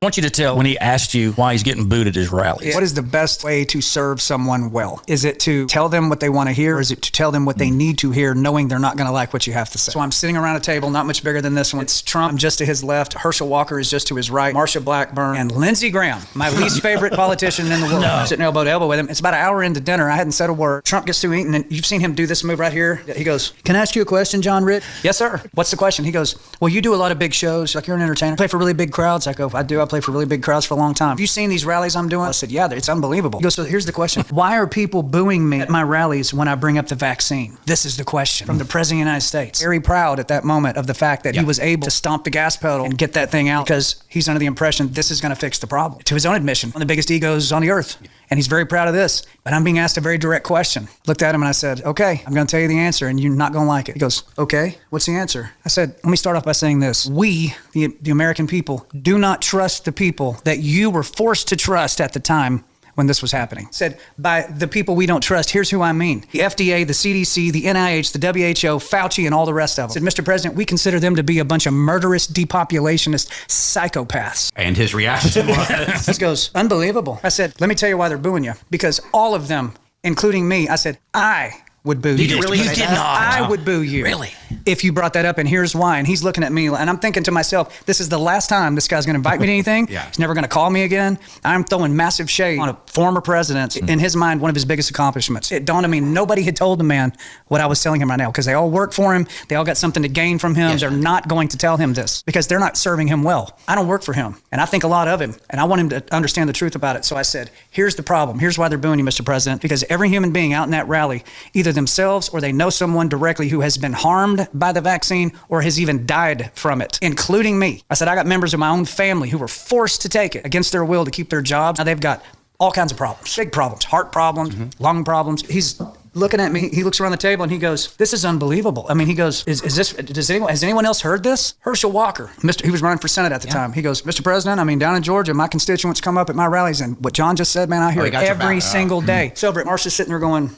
I want you to tell when he asked you why he's getting booed at his rallies. What is the best way to serve someone well? Is it to tell them what they want to hear, or is it to tell them what they need to hear, knowing they're not going to like what you have to say? So I'm sitting around a table, not much bigger than this one. It's Trump. I'm just to his left. Herschel Walker is just to his right. Marsha Blackburn and Lindsey Graham, my least favorite politician in the world. I'm sitting elbow to elbow with him. It's about an hour into dinner. I hadn't said a word. Trump gets through eating, and you've seen him do this move right here. He goes, "Can I ask you a question, John Ritt?" "Yes, sir." "What's the question?" He goes, "Well, you do a lot of big shows. Like, you're an entertainer. Play for really big crowds." I go, "I do. I play for really big crowds for a long time. Have you seen these rallies I'm doing?" I said, "Yeah, it's unbelievable." He goes, "So here's the question. Why are people booing me at my rallies when I bring up the vaccine?" This is the question from the President of the United States. Very proud at that moment of the fact that he was able to stomp the gas pedal and get that thing out, because he's under the impression this is going to fix the problem. To his own admission, one of the biggest egos on the earth. And he's very proud of this. But I'm being asked a very direct question. Looked at him and I said, "Okay, I'm going to tell you the answer and you're not going to like it." He goes, "Okay, what's the answer?" I said, "Let me start off by saying this. We, the American people, do not trust the people that you were forced to trust at the time when this was happening." Said, by the people we don't trust, here's who I mean. The FDA, the CDC, the NIH, the WHO, Fauci, and all the rest of them. Said, "Mr. President, we consider them to be a bunch of murderous, depopulationist psychopaths." And his reaction was? He goes, "Unbelievable." I said, "Let me tell you why they're booing you. Because all of them, including me," I said, "I would boo you." You did not. I would boo you. Really? "If you brought that up, and here's why." And he's looking at me, and I'm thinking to myself, this is the last time this guy's going to invite me to anything. Yeah. He's never going to call me again. I'm throwing massive shade on a former president. In his mind, one of his biggest accomplishments. It dawned on me, nobody had told the man what I was telling him right now, because they all work for him. They all got something to gain from him. They're not going to tell him this because they're not serving him well. I don't work for him, and I think a lot of him, and I want him to understand the truth about it. So I said, here's the problem. Here's why they're booing you, Mr. President, because every human being out in that rally, either themselves or they know someone directly who has been harmed by the vaccine or has even died from it, including me. I said, I got members of my own family who were forced to take it against their will to keep their jobs. Now they've got all kinds of problems, big problems, heart problems, lung problems. He's looking at me. He looks around the table and he goes, "This is unbelievable." I mean, he goes, has anyone else heard this?" Herschel Walker, he was running for Senate at the time. He goes, "Mr. President, I mean, down in Georgia, my constituents come up at my rallies, and what John just said, man, I hear it every single day." So over at Marsha's sitting there going,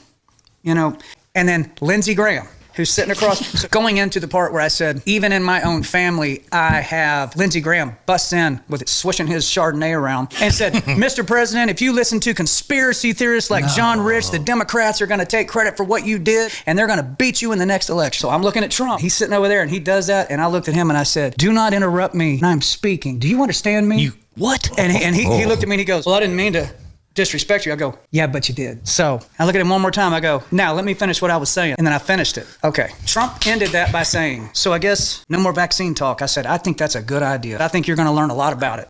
you know, and then Lindsey Graham, who's sitting across, so going into the part where I said, even in my own family, I have Lindsey Graham busts in with it, swishing his Chardonnay around and said, "Mr. President, if you listen to conspiracy theorists like John Rich, the Democrats are going to take credit for what you did and they're going to beat you in the next election." So I'm looking at Trump. He's sitting over there and he does that. And I looked at him and I said, "Do not interrupt me. I'm speaking. Do you understand me?" What? And he looked at me and he goes, "Well, I didn't mean to disrespect you." I go, "Yeah, but you did." So I look at him one more time. I go, "Now let me finish what I was saying." And then I finished it. Okay. Trump ended that by saying, "So I guess no more vaccine talk." I said, "I think that's a good idea. I think you're going to learn a lot about it."